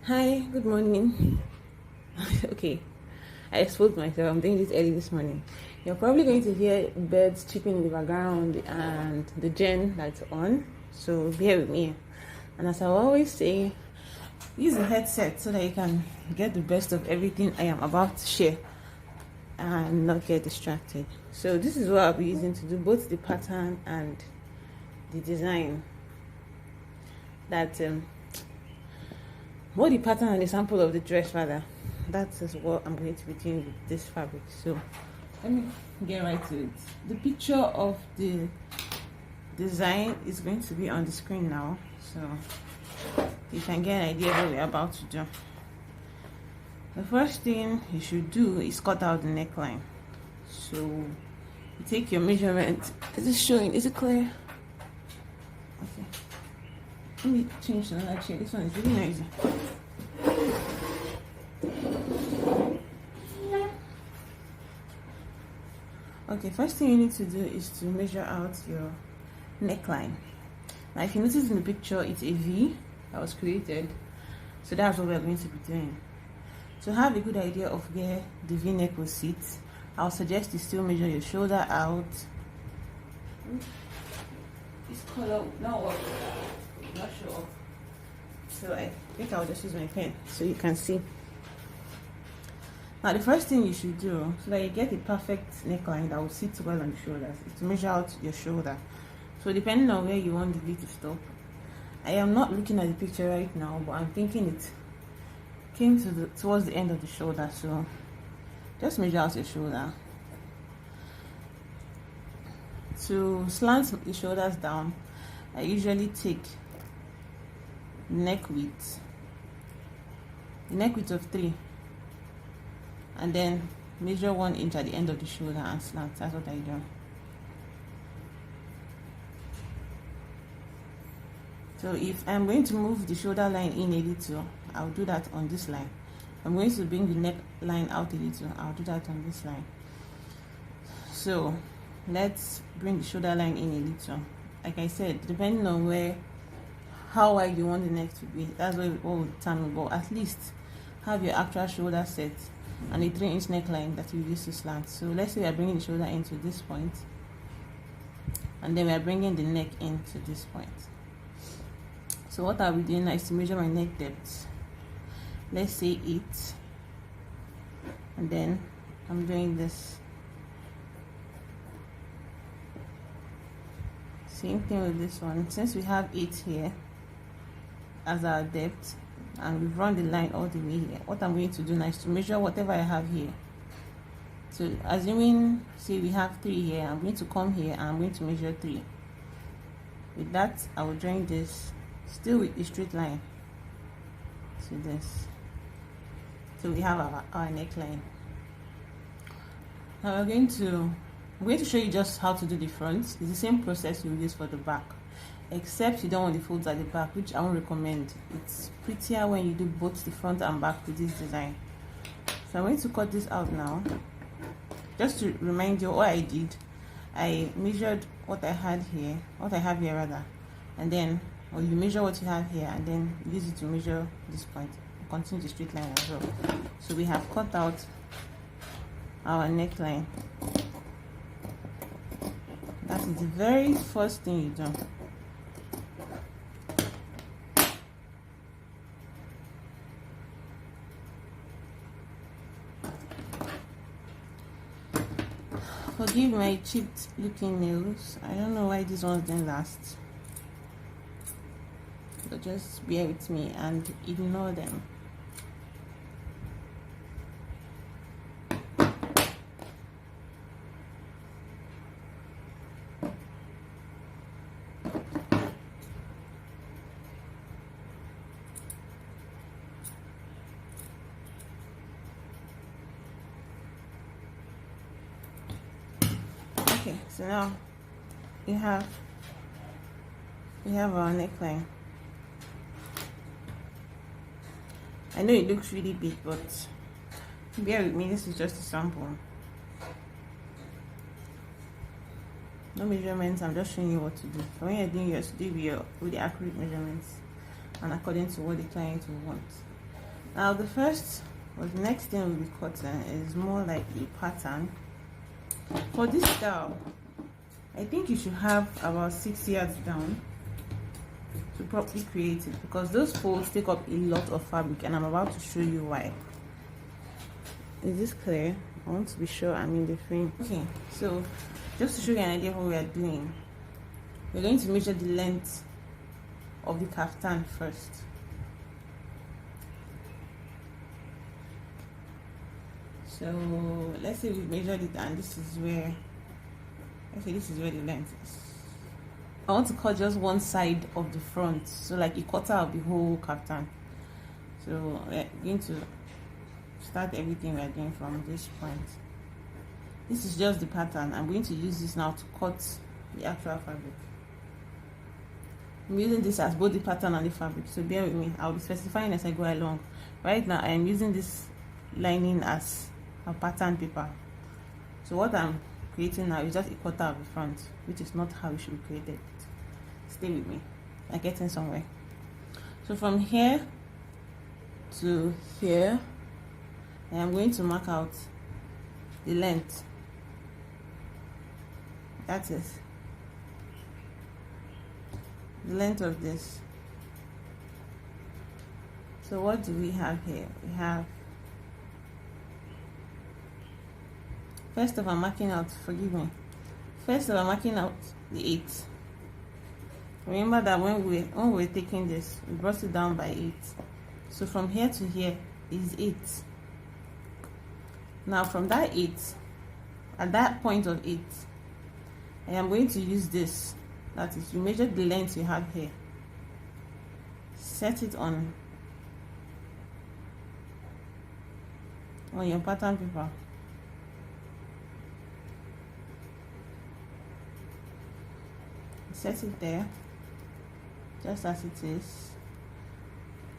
Hi, good morning. Okay, I exposed myself. I'm doing this early this morning. You're probably going to hear birds chirping in the background and the gen that's on, so bear with me. And as I always say, use the headset so that you can get the best of everything I am about to share and not get distracted. So this is what I'll be using to do both the pattern and the design. More the pattern and the sample of the dress rather. That is what I'm going to be doing with this fabric. So let me get right to it. The picture of the design is going to be on the screen now, so you can get an idea of what we're about to do. The first thing you should do is cut out the neckline. So you take your measurement. Is it showing? Is it clear? Okay. Let me change to another chair. This one is really noisy. Okay, first thing you need to do is to measure out your neckline. Now, if you notice in the picture, it's a V that was created. So that's what we're going to be doing. To have a good idea of where the V-neck will sit, I'll suggest you still measure your shoulder out. This color will not work. Not sure. So I think I'll just use my pen so you can see. Now the first thing you should do so that you get a perfect neckline that will sit well on the shoulders is to measure out your shoulder. So depending on where you want the V to stop, I am not looking at the picture right now, but I'm thinking it came towards the end of the shoulder. So just measure out your shoulder. To slant the shoulders down, I usually take neck width of 3, and then measure 1 inch at the end of the shoulder and slant. That's what I do. So if I'm going to move the shoulder line in a little, I'll do that on this line. If I'm going to bring the neck line out a little, I'll do that on this line. So let's bring the shoulder line in a little. Like I said, depending on how wide you want the neck to be, that's what will determine. But at least have your actual shoulder set and a 3-inch neckline that you use to slant. So let's say we are bringing the shoulder into this point, and then we are bringing the neck into this point. So what I'll be doing now is to measure my neck depth. Let's say 8, and then I'm doing this. Same thing with this one. Since we have 8 here as our depth, and we've run the line all the way here, what I'm going to do now is to measure whatever I have here. So assuming, say we have 3 here, I'm going to come here and I'm going to measure 3. With that, I will join this still with a straight line to this. So we have our neckline. Now I'm going to show you just how to do the front. It's the same process you use for the back, except you don't want the folds at the back, which I won't recommend. It's prettier when you do both the front and back with this design. So I'm going to cut this out now. Just to remind you what I did, I measured what I have here rather, and then you measure what you have here and then use it to measure this point. Continue the straight line as well. So we have cut out our neckline. That is the very first thing you do. Forgive my chipped looking nails. I don't know why these ones didn't last, but just bear with me and ignore them. Okay, so now we have our neckline. I know it looks really big, but bear with me, this is just a sample. No measurements, I'm just showing you what to do. So when you're doing yours, do with the accurate measurements and according to what the client will want. Now the first or the next thing we'll be cutting is more like a pattern. For this style, I think you should have about 6 yards down to properly create it, because those folds take up a lot of fabric, and I'm about to show you why. Is this clear? I want to be sure I'm in the frame. Okay, so just to show you an idea of what we are doing, we're going to measure the length of the kaftan first. So let's say we've measured it, and this is where, this is where the length is. I want to cut just one side of the front, so like a quarter of the whole kaftan. So we're going to start everything we're doing from this point. This is just the pattern. I'm going to use this now to cut the actual fabric. I'm using this as both the pattern and the fabric, so bear with me. I'll be specifying as I go along. Right now I am using this lining as a pattern paper. So what I'm creating now is just a quarter of the front, which is not how it should be created. Stay with me, I'm getting somewhere. So from here to here, I am going to mark out the length. That is the length of this. So what do we have here? We have, first of all, marking out, forgive me. First of all, marking out the 8. Remember that when we were taking this, we brought it down by 8. So from here to here is 8. Now from that 8, at that point of 8, I am going to use this. That is, you measure the length you have here, set it on your pattern paper. Set it there just as it is,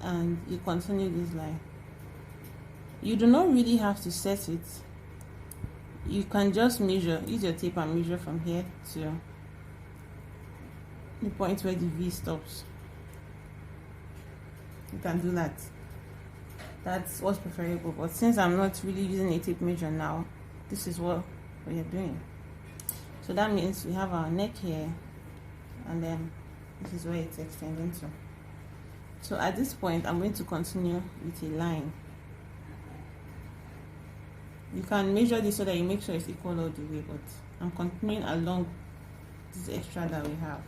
and you continue this line. You do not really have to set it. You can just measure, use your tape and measure from here to the point where the V stops. You can do that. That's what's preferable, but since I'm not really using a tape measure now, this is what we are doing. So that means we have our neck here, and then this is where it's extending to. So at this point, I'm going to continue with a line. You can measure this so that you make sure it's equal all the way, but I'm continuing along this extra that we have,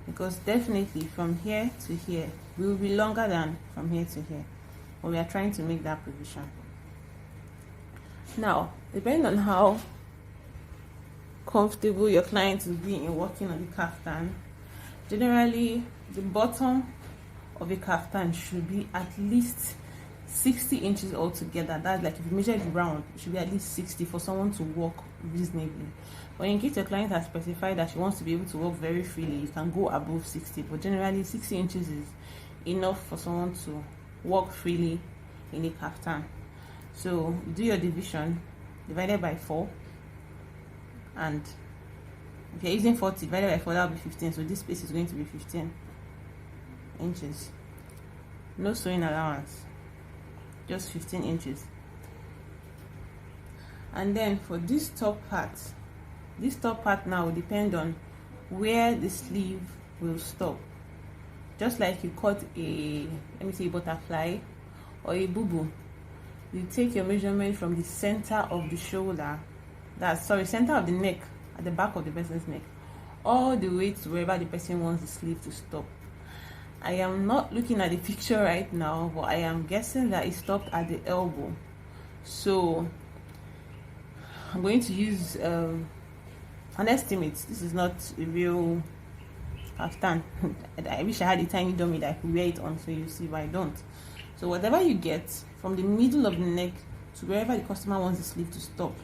because definitely from here to here will be longer than from here to here, but we are trying to make that provision. Now, depending on how comfortable your client will be in working on the kaftan, generally the bottom of a kaftan should be at least 60 inches altogether. That's like, if you measure it round, it should be at least 60 for someone to walk reasonably. But in case your client has specified that she wants to be able to walk very freely, you can go above 60, but generally 60 inches is enough for someone to walk freely in a kaftan. So do your division, divided by 4, and if you're using 40 divided by 4, that will be 15. So this space is going to be 15 inches. No sewing allowance, just 15 inches. And then for this top part now will depend on where the sleeve will stop. Just like you cut a, let me say, butterfly or a boo-boo, you take your measurement from the center of the shoulder, center of the neck, at the back of the person's neck, all the way to wherever the person wants the sleeve to stop. I am not looking at the picture right now, but I am guessing that it stopped at the elbow. So I'm going to use an estimate. This is not a real kaftan. I wish I had a tiny dummy that I could wear it on, so you see, but I don't. So whatever you get from the middle of the neck to wherever the customer wants the sleeve to stop,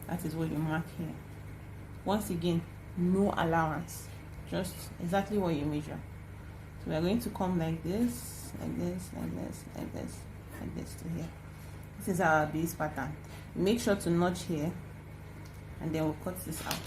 that is what you mark here. Once again, no allowance, just exactly what you measure. So we are going to come like this, like this, like this, like this, like this to here. This is our base pattern. Make sure to notch here, and then we'll cut this out.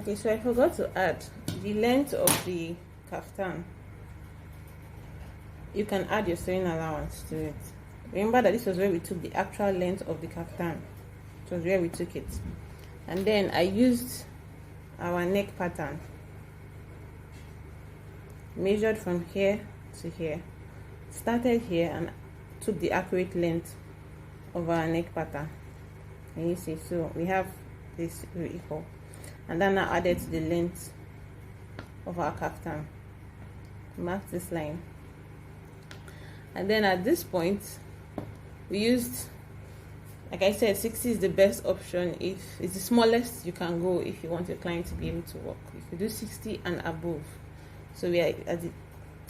Okay, so I forgot to add the length of the kaftan. You can add your sewing allowance to it. Remember that this was where we took the actual length of the kaftan. It was where we took it. And then I used our neck pattern, measured from here to here, started here and took the accurate length of our neck pattern. And you see, so we have this equal, and then I added the length of our kaftan. Mark this line, and then at this point we used, like I said, 60 is the best option. If it's the smallest you can go if you want your client to be able to work. If you do 60 and above, so we are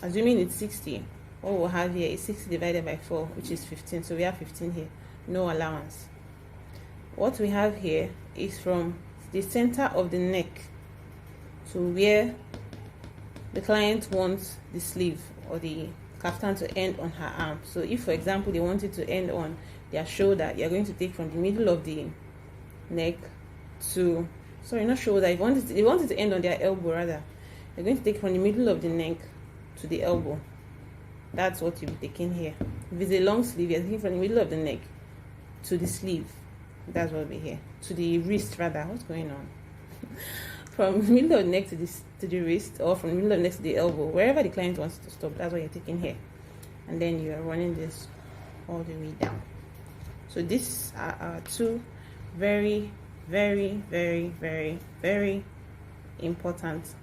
assuming it's 60, what we'll have here is 60 divided by 4, which is 15. So we have 15 here, no allowance. What we have here is from the center of the neck to where the client wants the sleeve or the kaftan to end on her arm. So if, for example, they want it to end on their shoulder, you're going to take from the middle of the neck to, sorry, not shoulder, if they want it to end on their elbow rather, you're going to take from the middle of the neck to the elbow. That's what you'll be taking here. If it's a long sleeve, you're taking from the middle of the neck to the sleeve. That's what will be here. To the wrist rather. What's going on? From the middle of the neck to the wrist, or from the middle of the neck to the elbow, wherever the client wants to stop, that's what you're taking here. And then you are running this all the way down. So these are our two very, very, very, very, very important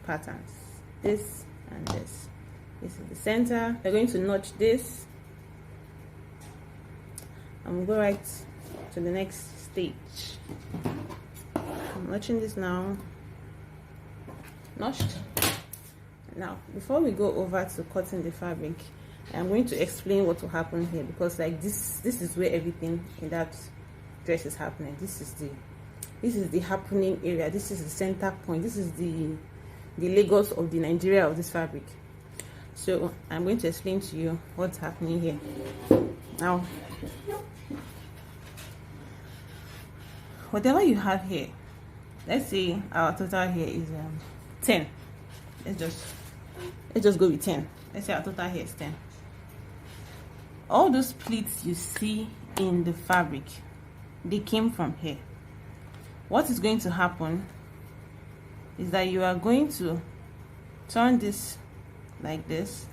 patterns. This and this. This is the center. We're going to notch this and we'll go right to the next stage. I'm notching this now. Notched. Now, before we go over to cutting the fabric, I'm going to explain what will happen here, because like this is where everything in that dress is happening. This is the happening area. This is the center point. This is the Lagos of the Nigeria of this fabric. So I'm going to explain to you what's happening here. Now, whatever you have here, let's say our total here is 10. Let's just go with 10. Let's say our total here is 10. All those pleats you see in the fabric, they came from here. What is going to happen is that you are going to turn this like this.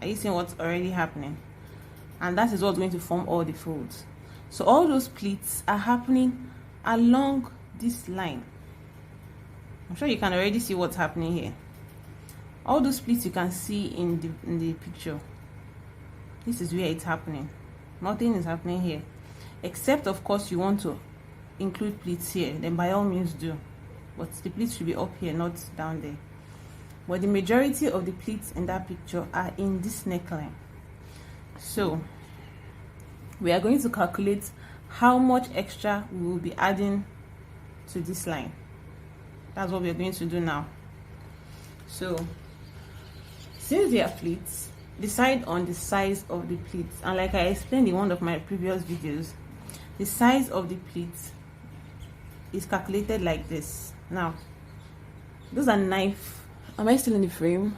Are you seeing what's already happening? And that is what's going to form all the folds. So all those pleats are happening along this line. I'm sure you can already see what's happening here. All those pleats you can see in the picture. This is where it's happening. Nothing is happening here, except of course you want to include pleats here, then by all means do, but the pleats should be up here, not down there. But the majority of the pleats in that picture are in this neckline. So we are going to calculate how much extra we will be adding to this line. That's what we are going to do now. So since they are pleats, decide on the size of the pleats, and like I explained in one of my previous videos, the size of the pleats is calculated like this. Now, those are knife. Am I still in the frame?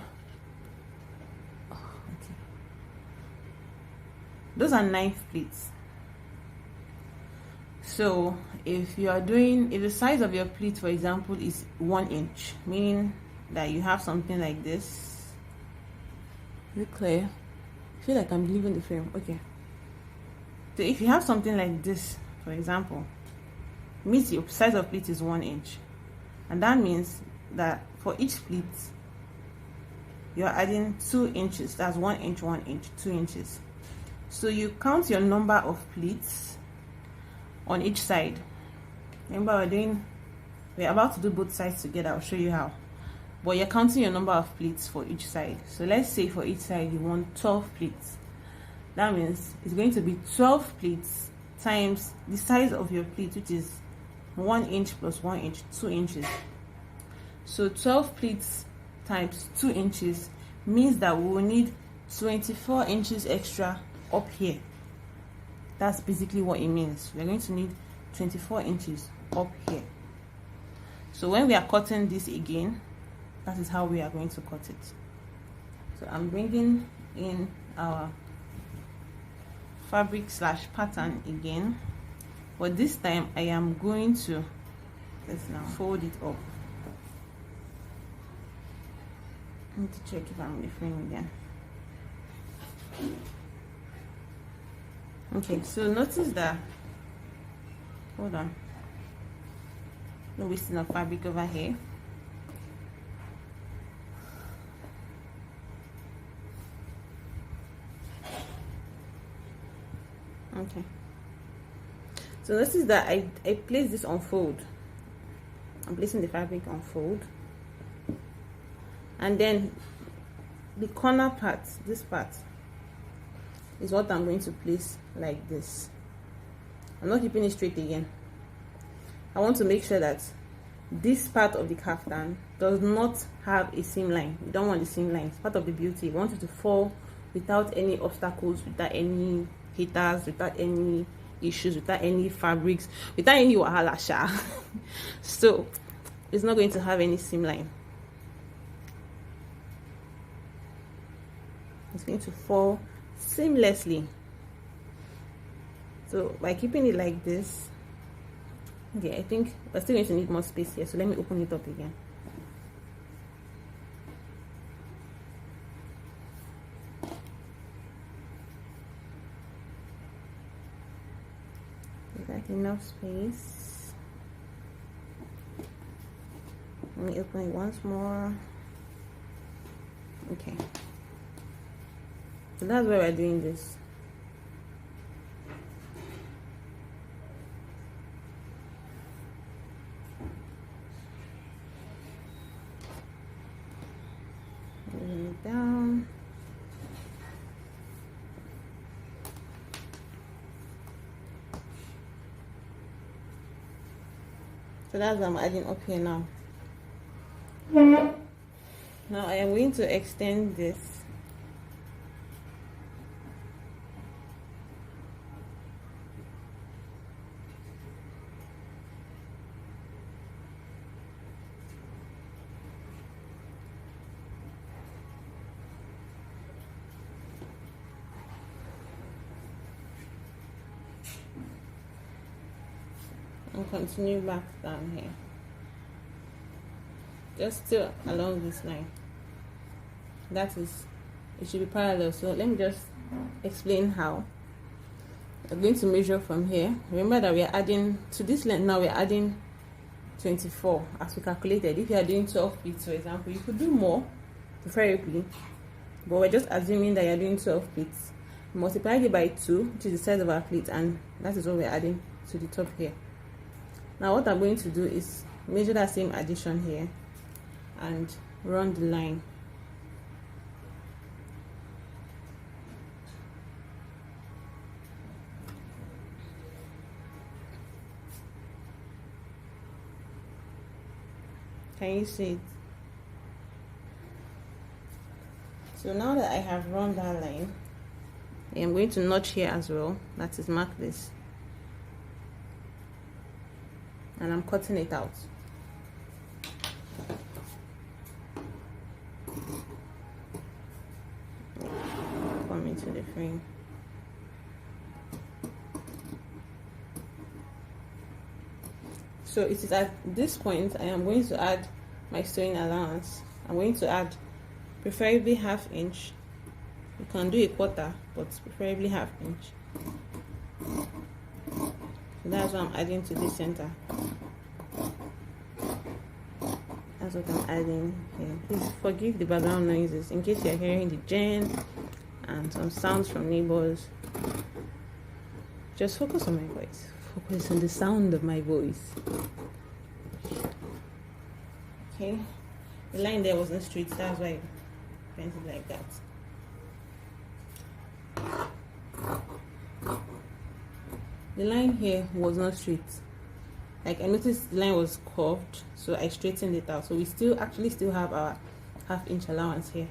Oh, okay. Those are knife pleats. So if the size of your pleat, for example, is 1 inch, meaning that you have something like this. Is it clear? I feel like I'm leaving the frame. Okay. So if you have something like this, for example, means your size of pleat is 1 inch, and that means that for each pleat you are adding 2 inches. That's 1 inch, 1 inch, 2 inches. So you count your number of pleats on each side. Remember, we're about to do both sides together. I'll show you how, but you're counting your number of pleats for each side. So let's say for each side you want 12 pleats. That means it's going to be 12 pleats times the size of your pleat, which is 1 inch plus 1 inch, 2 inches. So 12 pleats times 2 inches means that we will need 24 inches extra up here. That's basically what it means. We're going to need 24 inches up here. So when we are cutting this again, that is how we are going to cut it. So I'm bringing in our fabric slash pattern again, but this time I am going to, let's now fold it up. I need to check if I'm in the frame again. Okay, so notice that, hold on, no wasting of fabric over here. Okay, so notice that I place this on fold. I'm placing the fabric on fold, and then the corner part, this part, is what I'm going to place like this. I'm not keeping it straight again. I want to make sure that this part of the kaftan does not have a seam line. You don't want the seam line. It's part of the beauty. You want it to fall without any obstacles, without any haters, without any issues, without any fabrics, without any wahala sha. So it's not going to have any seam line. It's going to fall seamlessly. So by keeping it like this, okay, I think we're still going to need more space here, so let me open it up again. Is that enough space? Let me open it once more. Okay, so that's why we're doing this. Down. So that's what I'm adding up here now. Now I am going to extend this. And continue back down here, just still along this line. That is, it should be parallel. So let me just explain how. I'm going to measure from here. Remember that we are adding to this length now, we are adding 24 as we calculated. If you are doing 12 pleats, for example, you could do more preferably, but we're just assuming that you're doing 12 pleats. Multiply it by 2, which is the size of our pleat, and that is what we're adding to the top here. Now what I'm going to do is measure that same addition here and run the line. Can you see it? So now that I have run that line, I am going to notch here as well. That is, mark this. And I'm cutting it out. Come into the frame. So it is at this point I am going to add my sewing allowance. I'm going to add preferably ½ inch. You can do a quarter, but preferably ½ inch. So that's what I'm adding to this center. That's what I'm adding here. Please forgive the background noises in case you're hearing the gen and some sounds from neighbors. Just focus on my voice. Focus on the sound of my voice. Okay, the line there wasn't straight, that's why I bent it like that. The line here was not straight. Like I noticed the line was curved, so I straightened it out. So we still have our ½ inch allowance here.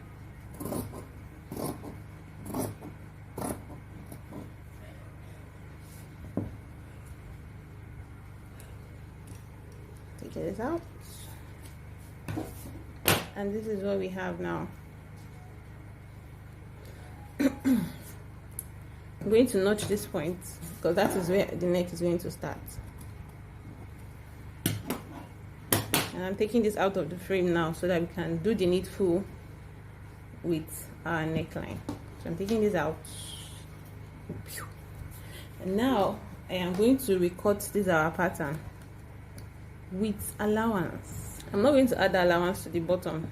Get this out, and this is what we have now. I'm going to notch this point because that is where the neck is going to start. And I'm taking this out of the frame now so that we can do the needful with our neckline. So I'm taking this out, and now I am going to recut this our pattern with allowance. I'm not going to add the allowance to the bottom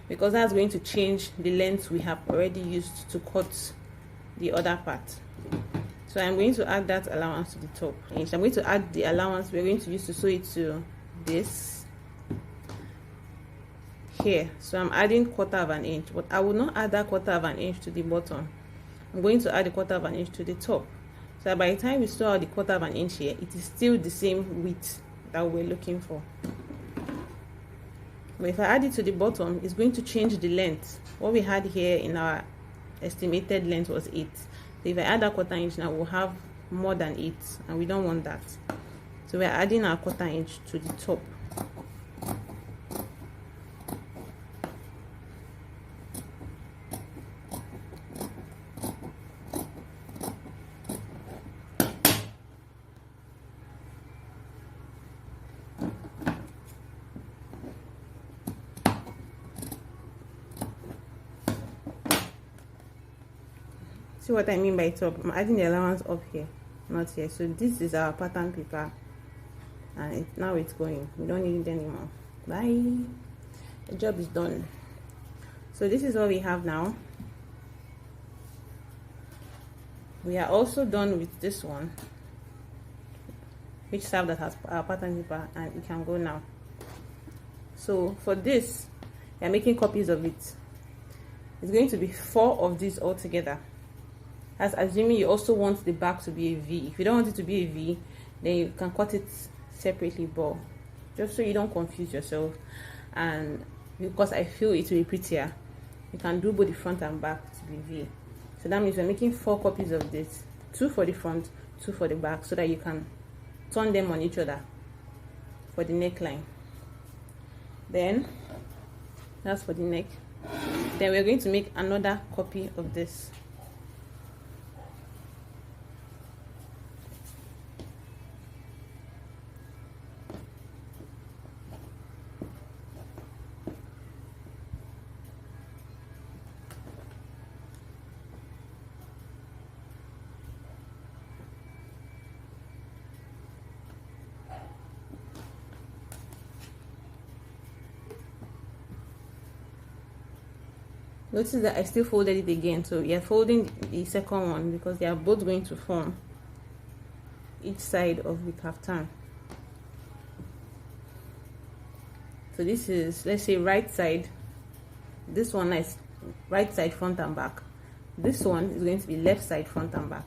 because that's going to change the length we have already used to cut the other part. So I'm going to add that allowance to the top. I'm going to add the allowance we're going to use to sew it to this here. So I'm adding 1/4 of an inch, but I will not add that 1/4 of an inch to the bottom. I'm going to add a 1/4 of an inch to the top, so that by the time we sew out the 1/4 of an inch here, it is still the same width that we're looking for. But if I add it to the bottom, it's going to change the length. What we had here in our estimated length was 8. So if I add that 1/4 inch now, we'll have more than 8, and we don't want that. So we're adding our 1/4 inch to the top. See what I mean by top? I'm adding the allowance up here, not here. So this is our pattern paper, and now it's going. We don't need it anymore. Bye. The job is done. So this is what we have now. We are also done with this one, which served as our pattern paper, and it can go now. So for this, we are making copies of it. It's going to be 4 of these all together. As assuming you also want the back to be a V. If you don't want it to be a V, then you can cut it separately, but just so you don't confuse yourself, and because I feel it will be prettier, you can do both the front and back to be V. So that means we're making 4 copies of this, 2 for the front, 2 for the back, so that you can turn them on each other for the neckline. Then that's for the neck. Then we're going to make another copy of this. Notice that I still folded it again, so we are folding the second one because they are both going to form each side of the kaftan. So this is, let's say, right side. This one is right side front and back. This one is going to be left side front and back.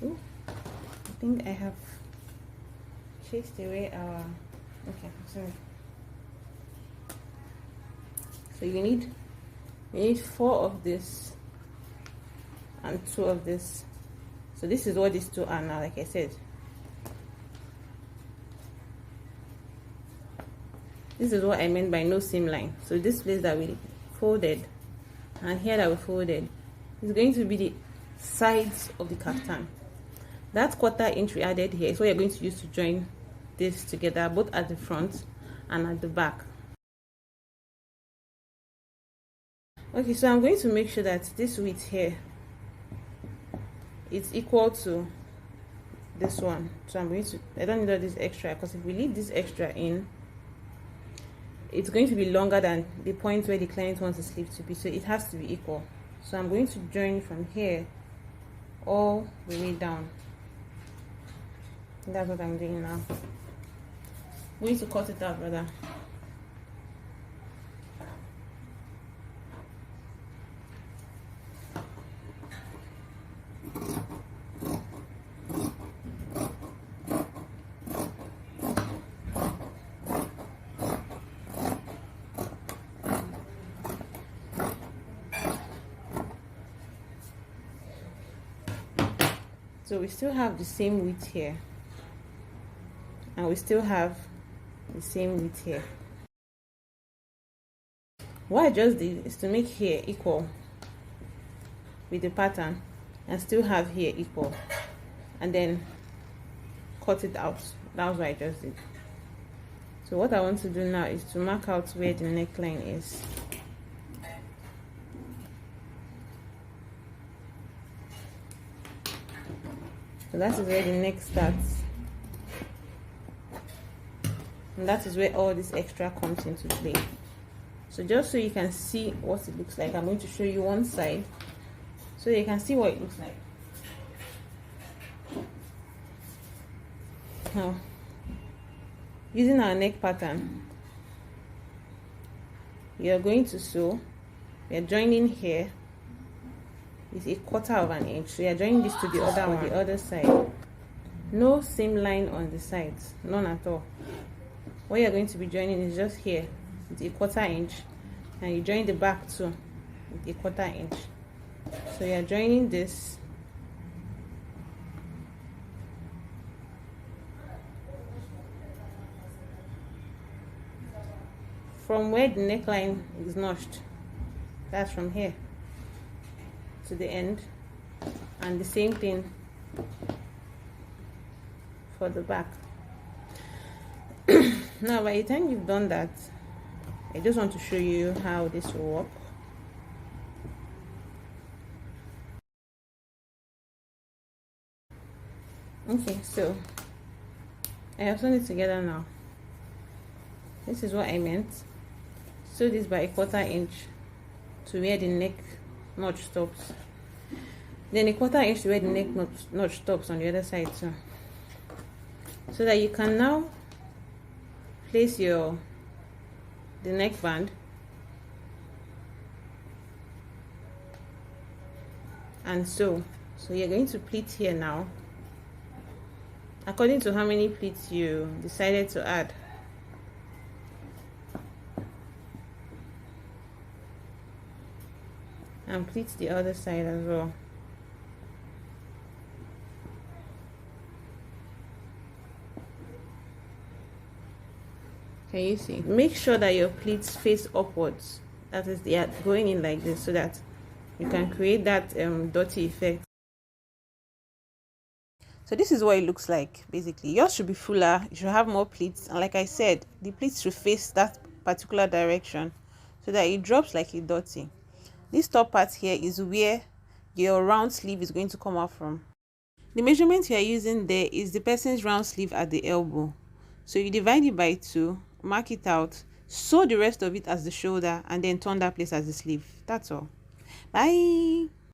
I think I have chased away our, okay, sorry. So you need 4 of this and 2 of this. So this is what these 2 are now, like I said. This is what I meant by no seam line. So this place that we folded and here that we folded is going to be the sides of the kaftan. That 1/4 inch we added here is what you're going to use to join this together, both at the front and at the back. Okay, so I'm going to make sure that this width here is equal to this one. So I'm going to, I don't need all this extra, because if we leave this extra in, it's going to be longer than the point where the client wants the sleeve to be, so it has to be equal. So I'm going to join from here all the way down. That's what I'm doing now. I'm going to cut it out rather. So we still have the same width here, and we still have the same width here. What I just did is to make here equal with the pattern and still have here equal, and then cut it out. That was what I just did. So what I want to do now is to mark out where the neckline is. So that is where the neck starts, and that is where all this extra comes into play. So just so you can see what it looks like, I'm going to show you one side so you can see what it looks like. Now, using our neck pattern, we are going to sew. We are joining here is 1/4 of an inch, so you are joining this to the other one, the other side. No seam line on the sides, none at all. What you're going to be joining is just here with 1/4 inch, and you join the back too with 1/4 inch. So you're joining this from where the neckline is notched. That's from here to the end, and the same thing for the back. Now by the time you've done that, I just want to show you how this will work. Okay, so I have sewn it together now. This is what I meant. Sew this by 1/4 inch to where the neck notch stops, then 1/4 inch to where the neck notch stops on the other side too, so that you can now place the neckband and sew. So you're going to pleat here now according to how many pleats you decided to add. And pleat the other side as well. Can you see? Make sure that your pleats face upwards. That is, they are going in like this, so that you can create that dhoti effect. So this is what it looks like. Basically, yours should be fuller. You should have more pleats, and like I said, the pleats should face that particular direction so that it drops like a dhoti. This top part here is where your round sleeve is going to come out from. The measurement you are using there is the person's round sleeve at the elbow. So you divide it by 2, mark it out, sew the rest of it as the shoulder, and then turn that place as the sleeve. That's all. Bye.